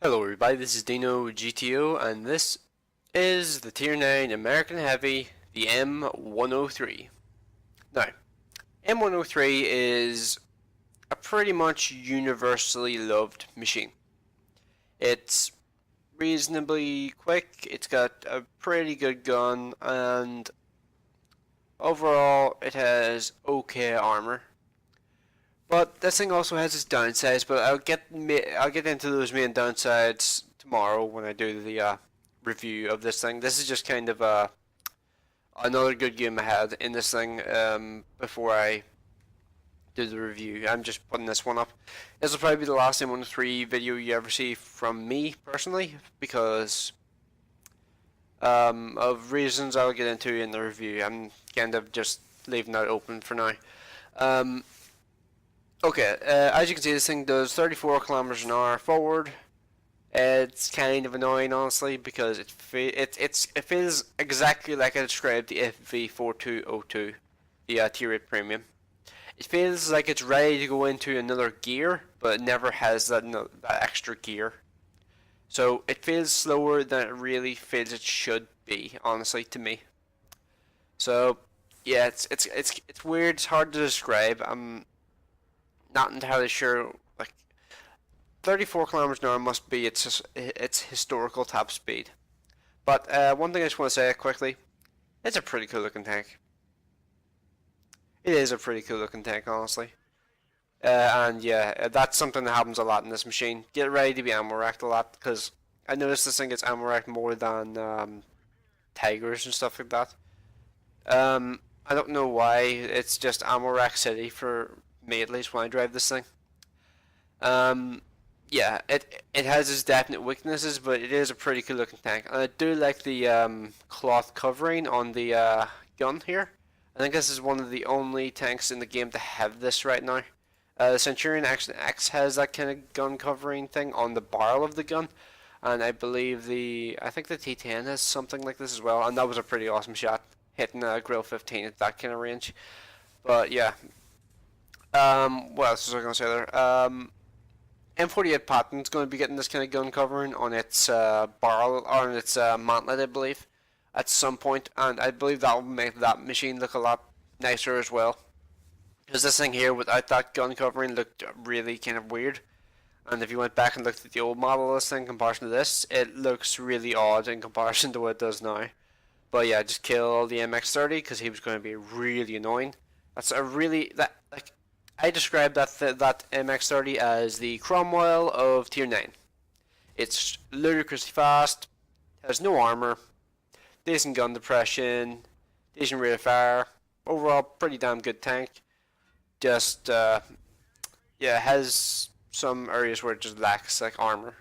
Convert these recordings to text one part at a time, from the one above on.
Hello everybody, this is Dino GTO and this is the Tier 9 American Heavy, the M103. Now, M103 is a pretty much universally loved machine. It's reasonably quick, it's got a pretty good gun, and overall it has okay armor. But this thing also has its downsides, but I'll get into those main downsides tomorrow when I do the review of this thing. This is just kind of another good game I had in this thing before I do the review. I'm just putting this one up. This will probably be the last M103 video you ever see from me personally, because of reasons I'll get into in the review. I'm kind of just leaving that open for now. Okay, as you can see, this thing does 34 kilometers an hour forward. It's kind of annoying, honestly, because it feels exactly like I described the FV4202, the Tier 8 Premium. It feels like it's ready to go into another gear, but it never has that extra gear. So it feels slower than it really feels it should be, honestly, to me. So yeah, it's weird. It's hard to describe. I'm not entirely sure. Like 34 kilometers an hour must be its historical top speed. But one thing I just want to say quickly, it's a pretty cool looking tank. It is a pretty cool looking tank, honestly. And yeah, that's something that happens a lot in this machine. Get ready to be ammo racked a lot, because I noticed this thing gets ammo racked more than Tigers and stuff like that. I don't know why. It's just ammo rack city for me, at least, when I drive this thing. Yeah, it has its definite weaknesses, but it is a pretty cool looking tank. And I do like the cloth covering on the gun here. I think this is one of the only tanks in the game to have this right now. The Centurion Action X has that kind of gun covering thing on the barrel of the gun, and I believe I think the T10 has something like this as well. And that was a pretty awesome shot, hitting a Grill 15 at that kind of range. But yeah. What else was I going to say there? M48 Patton's going to be getting this kind of gun covering on its barrel, or on its mantlet, I believe, at some point, and I believe that will make that machine look a lot nicer as well. Because this thing here, without that gun covering, looked really kind of weird. And if you went back and looked at the old model of this thing in comparison to this, it looks really odd in comparison to what it does now. But yeah, just kill the MX-30 because he was going to be really annoying. That's a really I describe that MX-30 as the Cromwell of Tier 9. It's ludicrously fast, has no armor, decent gun depression, decent rate of fire, overall pretty damn good tank. Just yeah, has some areas where it just lacks like armor.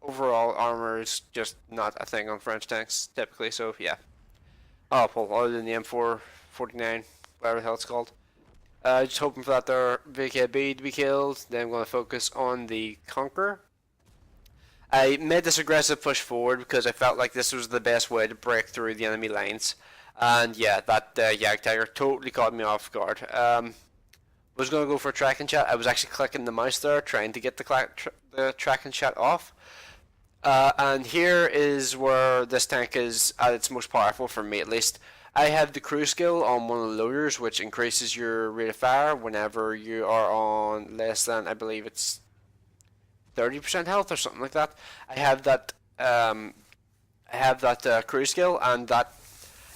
Overall armor is just not a thing on French tanks typically, so yeah. Oh, well, other than the M449, whatever the hell it's called. Just hoping for that there VKB to be killed. Then I'm going to focus on the Conqueror. I made this aggressive push forward because I felt like this was the best way to break through the enemy lines. And yeah, that Jagdtiger totally caught me off guard. Was going to go for a tracking shot. I was actually clicking the mouse there, trying to get the tracking shot off. And here is where this tank is at its most powerful, for me at least. I have the crew skill on one of the loaders, which increases your rate of fire whenever you are on less than, I believe it's 30% health or something like that. I have that crew skill, and that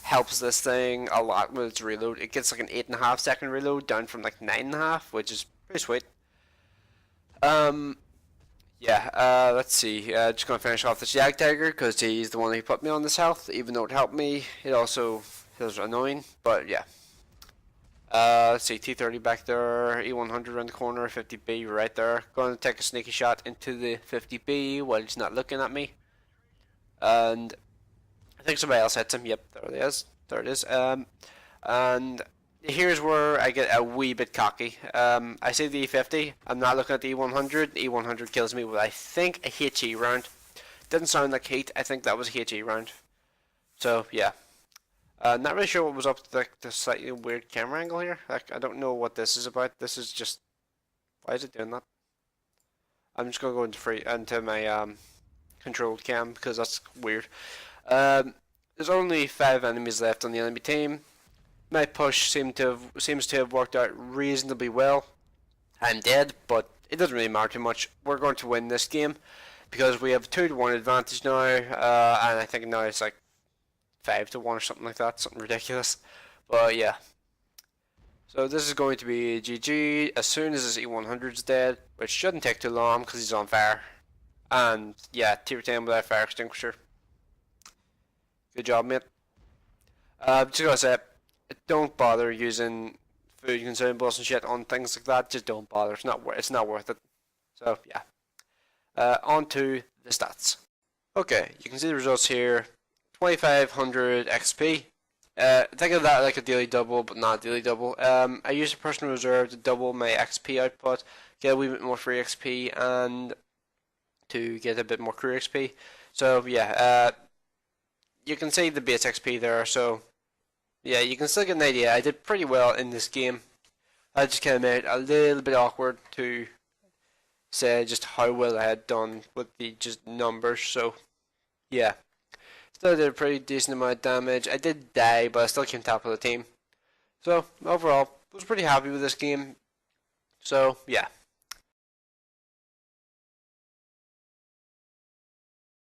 helps this thing a lot with its reload. It gets like an 8.5 second reload down from like 9.5, which is pretty sweet. Yeah, let's see. Just gonna finish off this Jagdtiger because he's the one who put me on this health. Even though it helped me, it also feels annoying. But yeah. Let's see. T30 back there. E100 around the corner. 50B right there. Going to take a sneaky shot into the 50B while he's not looking at me. And I think somebody else hits him. Yep, there it is. There it is. And here's where I get a wee bit cocky. I see the E50. I'm not looking at the E100. The E100 kills me with, I think, a HE round. Didn't sound like heat. I think that was a HE round. So yeah. Not really sure what was up with the slightly weird camera angle here. Like, I don't know what this is about. This is just, why is it doing that? I'm just gonna go into my controlled cam because that's weird. There's only 5 enemies left on the enemy team. My push seems to have worked out reasonably well. I'm dead, but it doesn't really matter too much. We're going to win this game because we have a 2-1 advantage now, and I think now it's like 5-1 or something like that, something ridiculous. But yeah. So this is going to be GG as soon as this E100's dead, which shouldn't take too long because he's on fire. And yeah, tier 10 without fire extinguisher. Good job, mate. Just gonna say, don't bother using food consumables and shit on things like that. Just don't bother. It's not worth it. So yeah. On to the stats. Okay, you can see the results here. 2500 XP. Think of that like a daily double, but not a daily double. I used a personal reserve to double my XP output, get a wee bit more free XP, and to get a bit more crew XP. So yeah, you can see the base XP there. So yeah, you can still get an idea. I did pretty well in this game. I just kind of made it a little bit awkward to say just how well I had done with the just numbers. So yeah, still did a pretty decent amount of damage. I did die, but I still came top of the team. So overall, I was pretty happy with this game. So yeah.